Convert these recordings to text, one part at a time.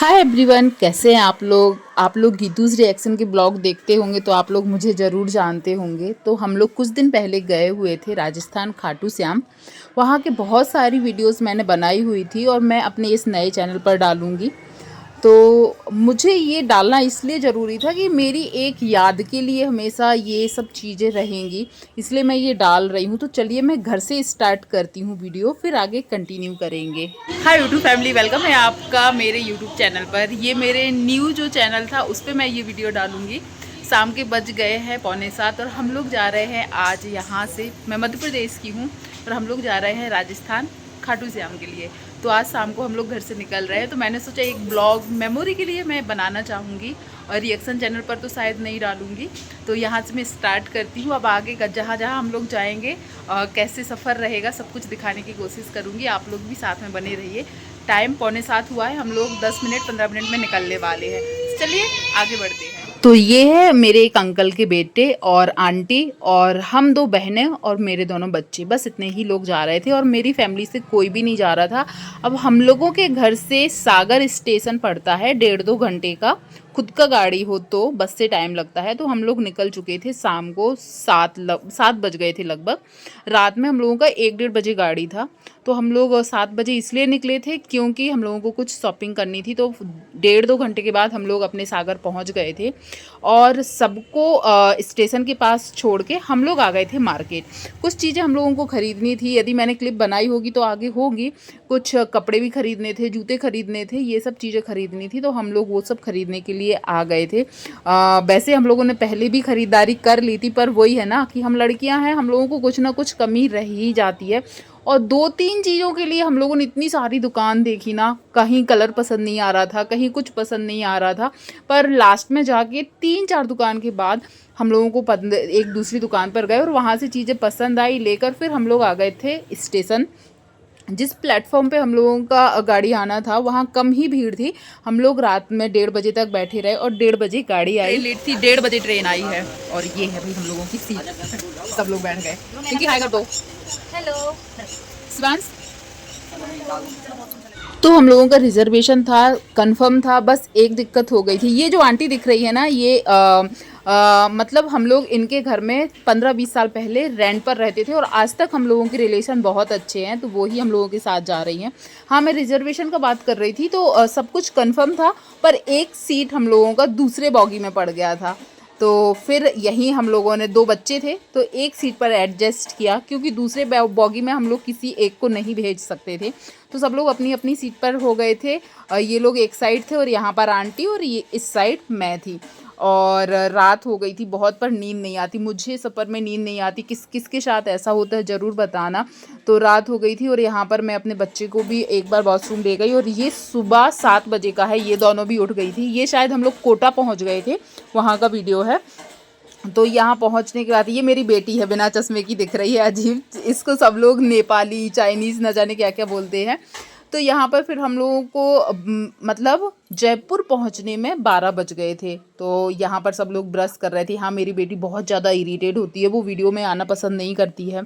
Hi everyone, कैसे हैं आप लोग गीतूज़ रिएक्शन के ब्लॉग देखते होंगे तो आप लोग मुझे ज़रूर जानते होंगे। तो हम लोग कुछ दिन पहले गए हुए थे राजस्थान खाटू श्याम। वहाँ के बहुत सारी वीडियोस मैंने बनाई हुई थी और मैं अपने इस नए चैनल पर डालूँगी। तो मुझे ये डालना इसलिए ज़रूरी था कि मेरी एक याद के लिए हमेशा ये सब चीज़ें रहेंगी, इसलिए मैं ये डाल रही हूँ। तो चलिए मैं घर से स्टार्ट करती हूँ वीडियो, फिर आगे कंटिन्यू करेंगे। हाय यूट्यूब फैमिली, वेलकम है आपका मेरे यूट्यूब चैनल पर। ये मेरे न्यू जो चैनल था उस पर मैं ये वीडियो डालूँगी। शाम के बज गए हैं 6:45 और हम लोग जा रहे हैं आज यहाँ से, मैं मध्य प्रदेश की हूँ और हम लोग जा रहे हैं राजस्थान खाटू श्याम के लिए। तो आज शाम को हम लोग घर से निकल रहे हैं, तो मैंने सोचा एक ब्लॉग मेमोरी के लिए मैं बनाना चाहूँगी और रिएक्शन चैनल पर तो शायद नहीं डालूँगी। तो यहाँ से मैं स्टार्ट करती हूँ। अब आगे जहाँ जहाँ हम लोग जाएंगे कैसे सफ़र रहेगा सब कुछ दिखाने की कोशिश करूँगी। आप लोग भी साथ में बने रहिए। टाइम 6:45 हुआ है, हम लोग 10 मिनट 15 मिनट में निकलने वाले हैं। चलिए आगे बढ़ते हैं। तो ये है मेरे एक अंकल के बेटे और आंटी और हम 2 बहनें और मेरे दोनों बच्चे, बस इतने ही लोग जा रहे थे और मेरी फैमिली से कोई भी नहीं जा रहा था। अब हम लोगों के घर से सागर स्टेशन पड़ता है 1.5-2 घंटे का। खुद का गाड़ी हो तो बस से टाइम लगता है। तो हम लोग निकल चुके थे शाम को 7 बज गए थे लगभग। रात में हम लोगों का 1-1:30 बजे गाड़ी था। तो हम लोग 7 बजे इसलिए निकले थे क्योंकि हम लोगों को कुछ शॉपिंग करनी थी। तो 1.5-2 घंटे के बाद हम लोग अपने सागर पहुंच गए थे और सबको स्टेशन के पास छोड़ के हम लोग आ गए थे मार्केट। कुछ चीज़ें हम लोगों को ख़रीदनी थी, यदि मैंने क्लिप बनाई होगी तो आगे होगी। कुछ कपड़े भी ख़रीदने थे, जूते ख़रीदने थे, ये सब चीज़ें ख़रीदनी थी। तो हम लोग वो सब ख़रीदने के लिए आ गए थे। वैसे हम लोगों ने पहले भी ख़रीदारी कर ली थी, पर वही है ना कि हम लड़कियां हैं, हम लोगों को कुछ ना कुछ कमी रह ही जाती है। और 2-3 चीज़ों के लिए हम लोगों ने इतनी सारी दुकान देखी ना, कहीं कलर पसंद नहीं आ रहा था, कहीं कुछ पसंद नहीं आ रहा था। पर लास्ट में जाके 3-4 दुकान के बाद हम लोगों को एक दूसरी दुकान पर गए और वहाँ से चीज़ें पसंद आई लेकर फिर हम लोग आ गए थे स्टेशन। जिस प्लेटफॉर्म पे हम लोगों का गाड़ी आना था वहाँ कम ही भीड़ थी। हम लोग रात में 1:30 बजे तक बैठे रहे और 1:30 बजे गाड़ी आई। लेट थी, 1:30 बजे ट्रेन आई है और ये है भाई हम लोगों की सीट। सब लोग बैठ गए। क्योंकि हाय कर दो। हेलो शिवांश। तो हम लोगों का रिजर्वेशन था, कंफर्म था, बस एक दिक्कत हो गई थी। ये जो आंटी दिख रही है ना, ये मतलब हम लोग इनके घर में 15-20 साल पहले रेंट पर रहते थे और आज तक हम लोगों के रिलेशन बहुत अच्छे हैं। तो वो ही हम लोगों के साथ जा रही हैं। हाँ, मैं रिजर्वेशन का बात कर रही थी। तो सब कुछ कंफर्म था, पर एक सीट हम लोगों का दूसरे बॉगी में पड़ गया था। तो फिर यहीं हम लोगों ने, 2 बच्चे थे तो एक सीट पर एडजस्ट किया क्योंकि दूसरे बॉगी में हम लोग किसी एक को नहीं भेज सकते थे। तो सब लोग अपनी अपनी सीट पर हो गए थे। ये लोग एक साइड थे और यहाँ पर आंटी और ये इस साइड मैं थी। और रात हो गई थी बहुत, पर नींद नहीं आती मुझे, सफ़र में नींद नहीं आती। किसके साथ ऐसा होता है ज़रूर बताना। तो रात हो गई थी और यहाँ पर मैं अपने बच्चे को भी एक बार वॉशरूम ले गई और ये सुबह 7 बजे का है, ये दोनों भी उठ गई थी। ये शायद हम लोग कोटा पहुँच गए थे, वहाँ का वीडियो है। तो यहाँ पहुँचने के बाद ये मेरी बेटी है, बिना चश्मे की दिख रही है, अजीब। इसको सब लोग नेपाली चाइनीज़ न जाने क्या क्या बोलते हैं। तो यहाँ पर फिर हम लोगों को मतलब जयपुर पहुँचने में 12 बज गए थे। तो यहाँ पर सब लोग ब्रश कर रहे थे। हाँ, मेरी बेटी बहुत ज़्यादा इरीटेट होती है, वो वीडियो में आना पसंद नहीं करती है।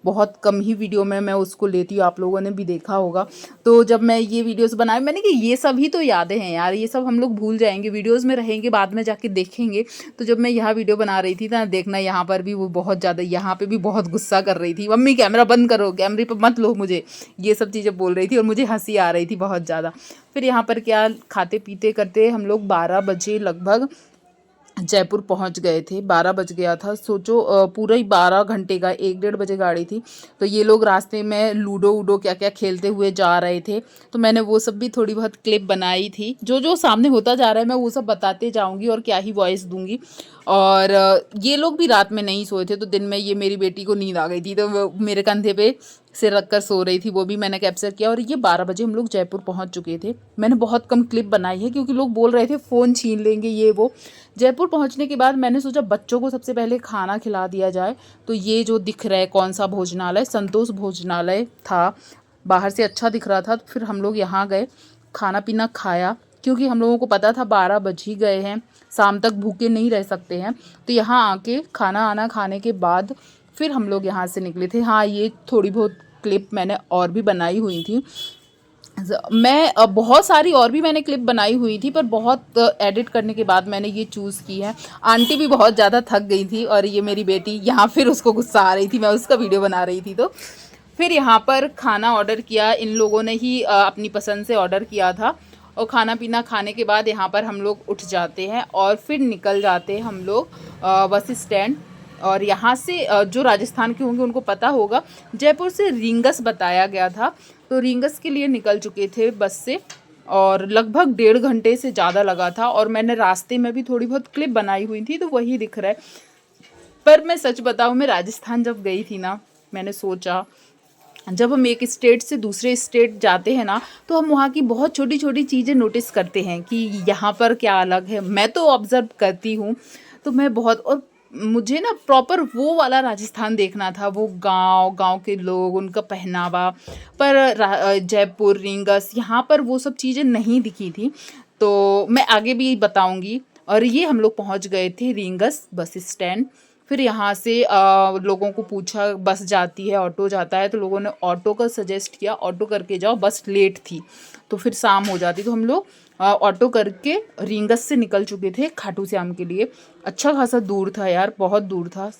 बहुत कम ही वीडियो में मैं उसको लेती हूँ, आप लोगों ने भी देखा होगा। तो जब मैं ये वीडियोस बनाई मैंने कि ये सब ही तो यादें हैं यार, ये सब हम लोग भूल जाएंगे, वीडियोज़ में रहेंगे, बाद में जाके देखेंगे। तो जब मैं यहाँ वीडियो बना रही थी ना, देखना यहाँ पर भी वो बहुत ज़्यादा, यहाँ पर भी बहुत गुस्सा कर रही थी, मम्मी कैमरा बंद करो, कैमरे पर मत लो मुझे, ये सब चीज़ें बोल रही थी और मुझे हंसी आ रही थी बहुत ज़्यादा। फिर यहाँ पर क्या खाते पीते करते हम लोग 12 बजे लगभग जयपुर पहुंच गए थे। 12 बज गया था, सोचो पूरा ही 12 घंटे का, 1-1:30 बजे गाड़ी थी। तो ये लोग रास्ते में लूडो वूडो क्या क्या खेलते हुए जा रहे थे। तो मैंने वो सब भी थोड़ी बहुत क्लिप बनाई थी। जो जो सामने होता जा रहा है मैं वो सब बताते जाऊंगी और क्या ही वॉइस दूंगी। और ये लोग भी रात में नहीं सोए थे, तो दिन में ये मेरी बेटी को नींद आ गई थी तो वो मेरे कंधे पे सिर रख कर सो रही थी, वो भी मैंने कैप्चर किया। और ये 12 बजे हम लोग जयपुर पहुंच चुके थे। मैंने बहुत कम क्लिप बनाई है क्योंकि लोग बोल रहे थे फ़ोन छीन लेंगे ये वो। जयपुर पहुंचने के बाद मैंने सोचा बच्चों को सबसे पहले खाना खिला दिया जाए। तो ये जो दिख रहा है कौन सा भोजनालय, संतोष भोजनालय था, बाहर से अच्छा दिख रहा था। तो फिर हम लोग यहाँ गए, खाना पीना खाया क्योंकि हम लोगों को पता था 12 बज ही गए हैं, शाम तक भूखे नहीं रह सकते हैं। तो यहाँ आके खाना आना खाने के बाद फिर हम लोग यहाँ से निकले थे। हाँ, ये थोड़ी बहुत क्लिप मैंने और भी बनाई हुई थी। मैं बहुत सारी और भी मैंने क्लिप बनाई हुई थी, पर बहुत एडिट करने के बाद मैंने ये चूज़ की है। आंटी भी बहुत ज़्यादा थक गई थी और ये मेरी बेटी यहाँ फिर उसको गुस्सा आ रही थी, मैं उसका वीडियो बना रही थी। तो फिर यहाँ पर खाना ऑर्डर किया, इन लोगों ने ही अपनी पसंद से ऑर्डर किया था। और खाना पीना खाने के बाद यहाँ पर हम लोग उठ जाते हैं और फिर निकल जाते हैं हम लोग बस स्टैंड। और यहाँ से जो राजस्थान के होंगे उनको पता होगा, जयपुर से रींगस बताया गया था, तो रींगस के लिए निकल चुके थे बस से। और लगभग 1.5 घंटे से ज़्यादा लगा था। और मैंने रास्ते में भी थोड़ी बहुत क्लिप बनाई हुई थी, तो वही दिख रहा है। पर मैं सच बताऊँ, मैं राजस्थान जब गई थी ना, मैंने सोचा जब हम एक स्टेट से दूसरे स्टेट जाते हैं ना, तो हम वहाँ की बहुत छोटी छोटी चीज़ें नोटिस करते हैं कि यहाँ पर क्या अलग है। मैं तो ऑब्ज़र्व करती हूँ, तो मैं बहुत, और मुझे ना प्रॉपर वो वाला राजस्थान देखना था, वो गांव के लोग, उनका पहनावा। पर जयपुर, रींगस, यहाँ पर वो सब चीज़ें नहीं दिखी थी, तो मैं आगे भी बताऊँगी। और ये हम लोग पहुँच गए थे रींगस बस स्टैंड। फिर यहाँ से लोगों को पूछा, बस जाती है, ऑटो जाता है, तो लोगों ने ऑटो का सजेस्ट किया, ऑटो करके जाओ, बस लेट थी तो फिर शाम हो जाती। तो हम लोग ऑटो करके रींगस से निकल चुके थे खाटू श्याम के लिए। अच्छा खासा दूर था यार, बहुत दूर था।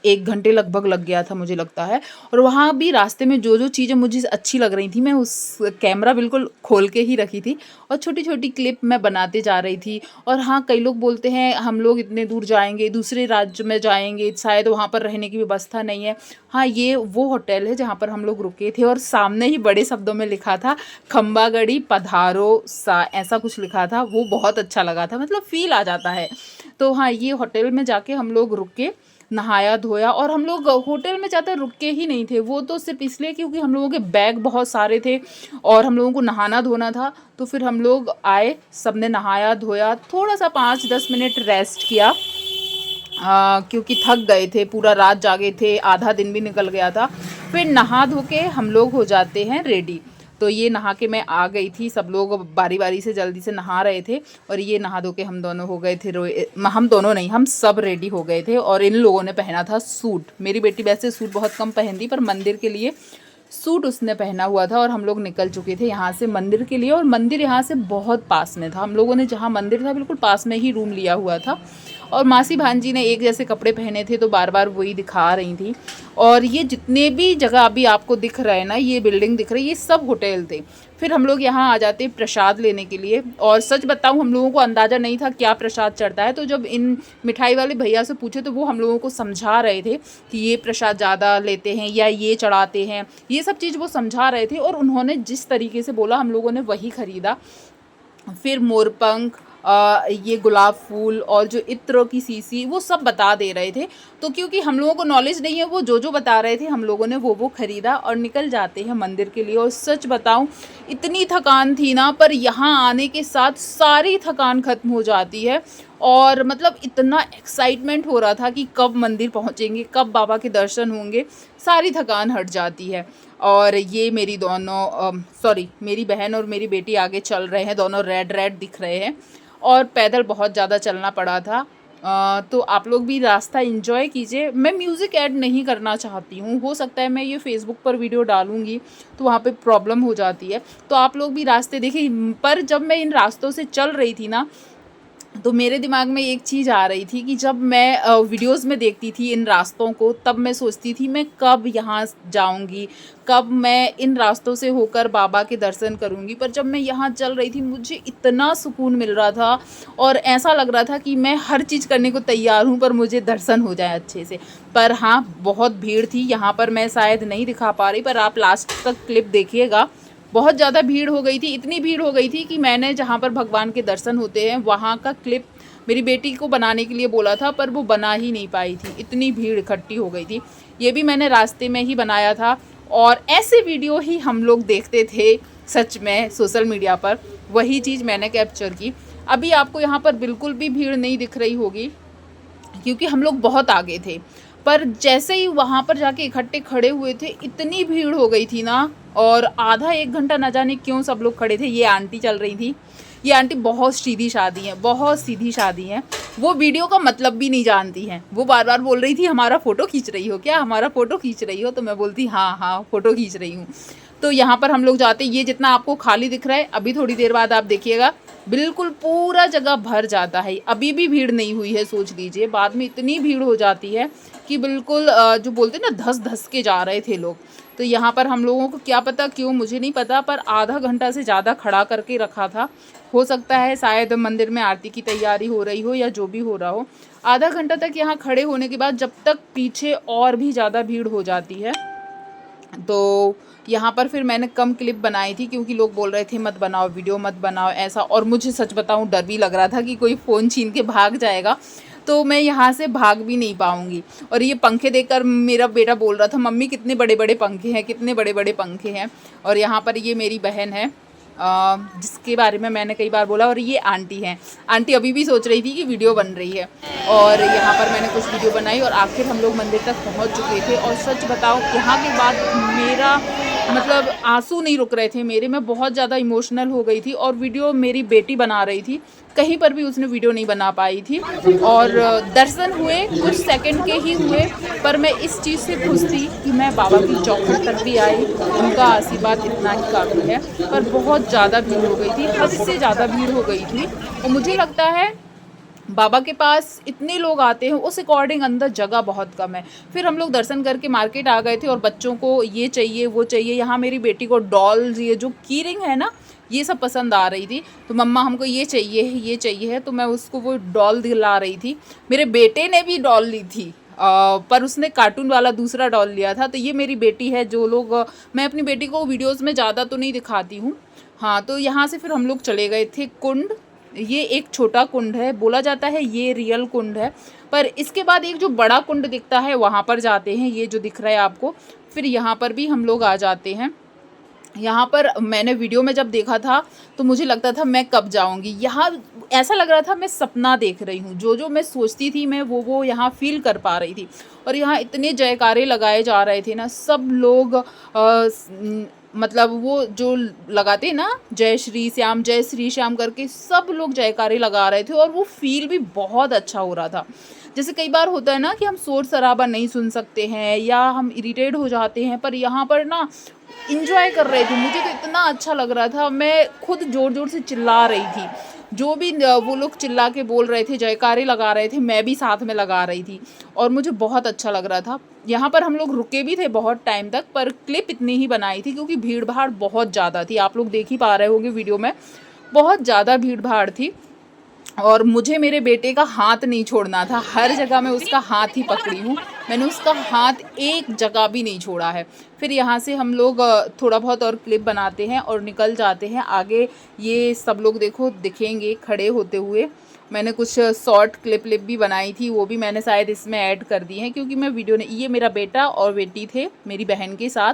1 घंटे लगभग लग गया था मुझे लगता है। और वहाँ भी रास्ते में जो जो चीज़ें मुझे अच्छी लग रही थी, मैं उस कैमरा बिल्कुल खोल के ही रखी थी और छोटी छोटी क्लिप मैं बनाते जा रही थी। और हाँ, कई लोग बोलते हैं हम लोग इतने दूर जाएंगे, दूसरे राज्य में जाएंगे, शायद वहाँ पर रहने की व्यवस्था नहीं है। हाँ, ये वो होटल है जहाँ पर हम लोग रुके थे, और सामने ही बड़े शब्दों में लिखा था खम्बागड़ी पधारो सा, ऐसा कुछ लिखा था। वो बहुत अच्छा लगा था, मतलब फील आ जाता है। तो हाँ, ये होटल में जाके हम लोग रुके, नहाया धोया। और हम लोग होटल में ज़्यादा रुके ही नहीं थे, वो तो सिर्फ इसलिए क्योंकि हम लोगों के बैग बहुत सारे थे और हम लोगों को नहाना धोना था। तो फिर हम लोग आए, सबने नहाया धोया, थोड़ा सा 5-10 मिनट रेस्ट किया, क्योंकि थक गए थे, पूरा रात जागे थे, आधा दिन भी निकल गया था। फिर नहा धो के हम लोग हो जाते हैं रेडी। तो ये नहा के मैं आ गई थी, सब लोग बारी बारी से जल्दी से नहा रहे थे, और ये नहा धो के हम दोनों हो गए थे, हम दोनों नहीं, हम सब रेडी हो गए थे। और इन लोगों ने पहना था सूट। मेरी बेटी वैसे सूट बहुत कम पहनती, पर मंदिर के लिए सूट उसने पहना हुआ था। और हम लोग निकल चुके थे यहाँ से मंदिर के लिए, और मंदिर यहाँ से बहुत पास में था। हम लोगों ने जहाँ मंदिर था बिल्कुल पास में ही रूम लिया हुआ था। और मासी भांजी ने एक जैसे कपड़े पहने थे, तो बार बार वही दिखा रही थी। और ये जितने भी जगह अभी आपको दिख रहे हैं ना, ये बिल्डिंग दिख रही है, ये सब होटल थे। फिर हम लोग यहाँ आ जाते प्रसाद लेने के लिए। और सच बताऊँ, हम लोगों को अंदाज़ा नहीं था क्या प्रसाद चढ़ता है। तो जब इन मिठाई वाले भैया से पूछे, तो वो हम लोगों को समझा रहे थे कि ये प्रसाद ज़्यादा लेते हैं या ये चढ़ाते हैं, ये सब चीज़ वो समझा रहे थे। और उन्होंने जिस तरीके से बोला, हम लोगों ने वही ख़रीदा। फिर मोरपंख, ये गुलाब फूल और जो इत्र की सीसी, वो सब बता दे रहे थे। तो क्योंकि हम लोगों को नॉलेज नहीं है, वो जो बता रहे थे हम लोगों ने वो ख़रीदा और निकल जाते हैं मंदिर के लिए। और सच बताऊं, इतनी थकान थी ना, पर यहाँ आने के साथ सारी थकान ख़त्म हो जाती है। और मतलब इतना एक्साइटमेंट हो रहा था कि कब मंदिर पहुँचेंगे, कब बाबा के दर्शन होंगे, सारी थकान हट जाती है। और ये मेरी मेरी बहन और मेरी बेटी आगे चल रहे हैं, दोनों रेड रेड दिख रहे हैं। और पैदल बहुत ज़्यादा चलना पड़ा था। तो आप लोग भी रास्ता एंजॉय कीजिए। मैं म्यूज़िक ऐड नहीं करना चाहती हूँ, हो सकता है मैं ये फेसबुक पर वीडियो डालूँगी तो वहाँ पे प्रॉब्लम हो जाती है। तो आप लोग भी रास्ते देखिए। पर जब मैं इन रास्तों से चल रही थी ना, तो मेरे दिमाग में एक चीज़ आ रही थी कि जब मैं वीडियोस में देखती थी इन रास्तों को, तब मैं सोचती थी मैं कब यहाँ जाऊँगी, कब मैं इन रास्तों से होकर बाबा के दर्शन करूँगी। पर जब मैं यहाँ चल रही थी, मुझे इतना सुकून मिल रहा था और ऐसा लग रहा था कि मैं हर चीज़ करने को तैयार हूँ, पर मुझे दर्शन हो जाए अच्छे से। पर हाँ, बहुत भीड़ थी यहाँ पर, मैं शायद नहीं दिखा पा रही, पर आप लास्ट तक क्लिप देखिएगा। बहुत ज़्यादा भीड़ हो गई थी, इतनी भीड़ हो गई थी कि मैंने जहाँ पर भगवान के दर्शन होते हैं वहाँ का क्लिप मेरी बेटी को बनाने के लिए बोला था, पर वो बना ही नहीं पाई थी, इतनी भीड़ इकट्ठी हो गई थी। ये भी मैंने रास्ते में ही बनाया था। और ऐसे वीडियो ही हम लोग देखते थे सच में सोशल मीडिया पर, वही चीज़ मैंने कैप्चर की। अभी आपको यहाँ पर बिल्कुल भी भीड़ नहीं दिख रही होगी क्योंकि हम लोग बहुत आगे थे। पर जैसे ही वहाँ पर जाके इकट्ठे खड़े हुए थे, इतनी भीड़ हो गई थी ना, और आधा 1 घंटा न जाने क्यों सब लोग खड़े थे। ये आंटी चल रही थी, ये आंटी बहुत सीधी शादी हैं, बहुत सीधी शादी हैं। वो वीडियो का मतलब भी नहीं जानती हैं। वो बार बार बोल रही थी हमारा फ़ोटो खींच रही हो क्या, हमारा फ़ोटो खींच रही हो। तो मैं बोलती हाँ हाँ फ़ोटो खींच रही हूँ। तो यहाँ पर हम लोग जाते, ये जितना आपको खाली दिख रहा है, अभी थोड़ी देर बाद आप देखिएगा बिल्कुल पूरा जगह भर जाता है। अभी भी भीड़ नहीं हुई है, सोच लीजिए, बाद में इतनी भीड़ हो जाती है कि बिल्कुल जो बोलते हैं ना, धस धस के जा रहे थे लोग। तो यहाँ पर हम लोगों को क्या पता क्यों, मुझे नहीं पता, पर आधा घंटा से ज़्यादा खड़ा करके रखा था। हो सकता है शायद मंदिर में आरती की तैयारी हो रही हो या जो भी हो रहा हो। आधा घंटा तक यहाँ खड़े होने के बाद जब तक पीछे और भी ज़्यादा भीड़ हो जाती है, तो यहाँ पर फिर मैंने कम क्लिप बनाई थी क्योंकि लोग बोल रहे थे मत बनाओ वीडियो, मत बनाओ ऐसा। और मुझे सच बताऊँ डर भी लग रहा था कि कोई फ़ोन छीन के भाग जाएगा, तो मैं यहाँ से भाग भी नहीं पाऊँगी। और ये पंखे देखकर मेरा बेटा बोल रहा था मम्मी कितने बड़े बड़े पंखे हैं, कितने बड़े बड़े पंखे हैं। और यहाँ पर ये मेरी बहन है जिसके बारे में मैंने कई बार बोला, और ये आंटी हैं। आंटी अभी भी सोच रही थी कि वीडियो बन रही है। और यहाँ पर मैंने कुछ वीडियो बनाई और आखिर हम लोग मंदिर तक पहुँच चुके थे। और सच बताओ यहाँ के बाद मेरा मतलब आंसू नहीं रुक रहे थे मेरे, मैं बहुत ज़्यादा इमोशनल हो गई थी। और वीडियो मेरी बेटी बना रही थी, कहीं पर भी उसने वीडियो नहीं बना पाई थी। और दर्शन हुए कुछ सेकंड के ही हुए, पर मैं इस चीज़ से खुश थी कि मैं बाबा की चौखट तक भी आई, उनका आशीर्वाद इतना ही काफ़ी है। पर बहुत ज़्यादा भीड़ हो गई थी, हद से ज़्यादा भीड़ हो गई थी। और मुझे लगता है बाबा के पास इतने लोग आते हैं, उस अकॉर्डिंग अंदर जगह बहुत कम है। फिर हम लोग दर्शन करके मार्केट आ गए थे और बच्चों को ये चाहिए वो चाहिए। यहाँ मेरी बेटी को डॉल्स, ये जो की रिंग है ना, ये सब पसंद आ रही थी। तो मम्मा हमको ये चाहिए है, ये चाहिए है, तो मैं उसको वो डॉल दिला रही थी। मेरे बेटे ने भी डॉल ली थी, पर उसने कार्टून वाला दूसरा डॉल लिया था। तो ये मेरी बेटी है। जो लोग मैं अपनी बेटी को वीडियोज़ में ज़्यादा तो नहीं दिखाती हूँ। हाँ, तो यहाँ से फिर हम लोग चले गए थे कुंड। ये एक छोटा कुंड है, बोला जाता है ये रियल कुंड है। पर इसके बाद एक जो बड़ा कुंड दिखता है वहाँ पर जाते हैं, ये जो दिख रहा है आपको। फिर यहाँ पर भी हम लोग आ जाते हैं। यहाँ पर मैंने वीडियो में जब देखा था तो मुझे लगता था मैं कब जाऊँगी। यहाँ ऐसा लग रहा था मैं सपना देख रही हूँ, जो जो मैं सोचती थी मैं वो यहाँ फील कर पा रही थी। और यहाँ इतने जयकारे लगाए जा रहे थे ना, सब लोग मतलब वो जो लगाते हैं ना, जय श्री श्याम करके सब लोग जयकारे लगा रहे थे। और वो फील भी बहुत अच्छा हो रहा था। जैसे कई बार होता है ना कि हम शोर शराबा नहीं सुन सकते हैं या हम इरिटेट हो जाते हैं, पर यहाँ पर ना इंजॉय कर रहे थे। मुझे तो इतना अच्छा लग रहा था, मैं खुद ज़ोर ज़ोर से चिल्ला रही थी। जो भी वो लोग चिल्ला के बोल रहे थे, जयकारे लगा रहे थे, मैं भी साथ में लगा रही थी और मुझे बहुत अच्छा लग रहा था। यहाँ पर हम लोग रुके भी थे बहुत टाइम तक, पर क्लिप इतनी ही बनाई थी क्योंकि भीड़ भाड़ बहुत ज़्यादा थी। आप लोग देख ही पा रहे होंगे वीडियो में, बहुत ज़्यादा भीड़ भाड़ थी। और मुझे मेरे बेटे का हाथ नहीं छोड़ना था, हर जगह मैं उसका हाथ ही पकड़ी हूँ। मैंने उसका हाथ एक जगह भी नहीं छोड़ा है। फिर यहाँ से हम लोग थोड़ा बहुत और क्लिप बनाते हैं और निकल जाते हैं आगे। ये सब लोग देखो दिखेंगे खड़े होते हुए। मैंने कुछ शॉर्ट क्लिप भी बनाई थी, वो भी मैंने शायद इसमें ऐड कर दी हैं क्योंकि मैं वीडियो ने, ये मेरा बेटा और बेटी थे मेरी बहन के साथ।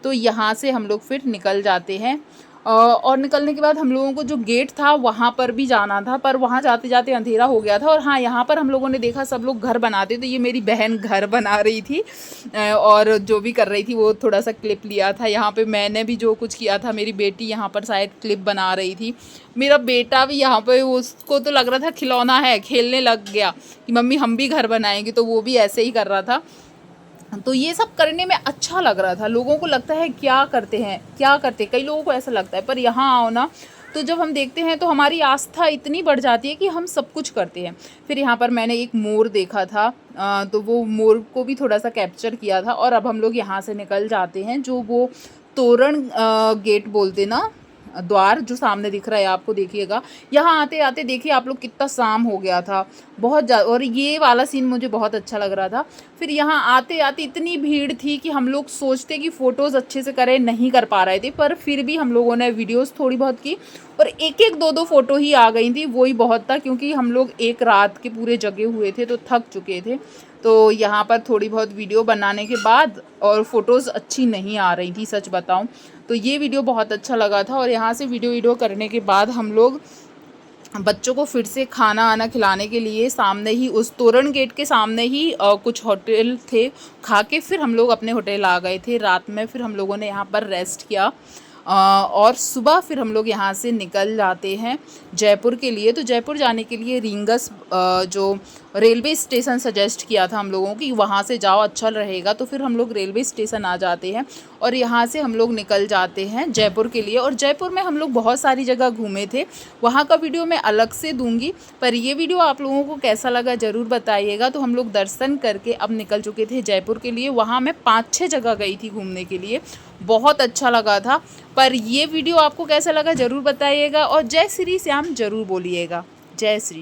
तो यहाँ से हम लोग फिर निकल जाते हैं। और निकलने के बाद हम लोगों को जो गेट था वहाँ पर भी जाना था, पर वहाँ जाते जाते अंधेरा हो गया था। और हाँ, यहाँ पर हम लोगों ने देखा सब लोग घर बनाते, तो ये मेरी बहन घर बना रही थी और जो भी कर रही थी वो थोड़ा सा क्लिप लिया था। यहाँ पे मैंने भी जो कुछ किया था, मेरी बेटी यहाँ पर शायद क्लिप बना रही थी। मेरा बेटा भी यहाँ पे, उसको तो लग रहा था खिलौना है, खेलने लग गया कि मम्मी हम भी घर बनाएंगे, तो वो भी ऐसे ही कर रहा था। तो ये सब करने में अच्छा लग रहा था। लोगों को लगता है क्या करते हैं, क्या करते, कई लोगों को ऐसा लगता है, पर यहाँ आओ ना तो जब हम देखते हैं तो हमारी आस्था इतनी बढ़ जाती है कि हम सब कुछ करते हैं। फिर यहाँ पर मैंने एक मोर देखा था, तो वो मोर को भी थोड़ा सा कैप्चर किया था। और अब हम लोग यहाँ से निकल जाते हैं, जो वो तोरण गेट बोलते ना, द्वार जो सामने दिख रहा है आपको, देखिएगा। यहाँ आते आते देखिए आप लोग कितना शाम हो गया था, बहुत ज़्यादा। और ये वाला सीन मुझे बहुत अच्छा लग रहा था। फिर यहाँ आते आते इतनी भीड़ थी कि हम लोग सोचते कि फ़ोटोज़ अच्छे से करें, नहीं कर पा रहे थे, पर फिर भी हम लोगों ने वीडियोज़ थोड़ी बहुत की और एक एक दो फ़ोटो ही आ गई थी, वही बहुत था क्योंकि हम लोग एक रात के पूरे जगे हुए थे तो थक चुके थे। तो यहाँ पर थोड़ी बहुत वीडियो बनाने के बाद, और फ़ोटोज़ अच्छी नहीं आ रही थी सच बताऊँ, तो ये वीडियो बहुत अच्छा लगा था। और यहाँ से वीडियो करने के बाद हम लोग बच्चों को फिर से खाना आना खिलाने के लिए सामने ही, उस तोरण गेट के सामने ही कुछ होटल थे, खा के फिर हम लोग अपने होटल आ गए थे। रात में फिर हम लोगों ने यहाँ पर रेस्ट किया और सुबह फिर हम लोग यहाँ से निकल जाते हैं जयपुर के लिए। तो जयपुर जाने के लिए रींगस जो रेलवे स्टेशन सजेस्ट किया था हम लोगों की, वहाँ से जाओ अच्छा रहेगा। तो फिर हम लोग रेलवे स्टेशन आ जाते हैं और यहाँ से हम लोग निकल जाते हैं जयपुर के लिए। और जयपुर में हम लोग बहुत सारी जगह घूमे थे, वहाँ का वीडियो मैं अलग से दूंगी, पर ये वीडियो आप लोगों को कैसा लगा ज़रूर बताइएगा। तो हम लोग दर्शन करके अब निकल चुके थे जयपुर के लिए। वहाँ मैं 5-6 जगह गई थी घूमने के लिए, बहुत अच्छा लगा था। पर ये वीडियो आपको कैसा लगा ज़रूर बताइएगा और जय श्री श्याम ज़रूर बोलिएगा। जय श्री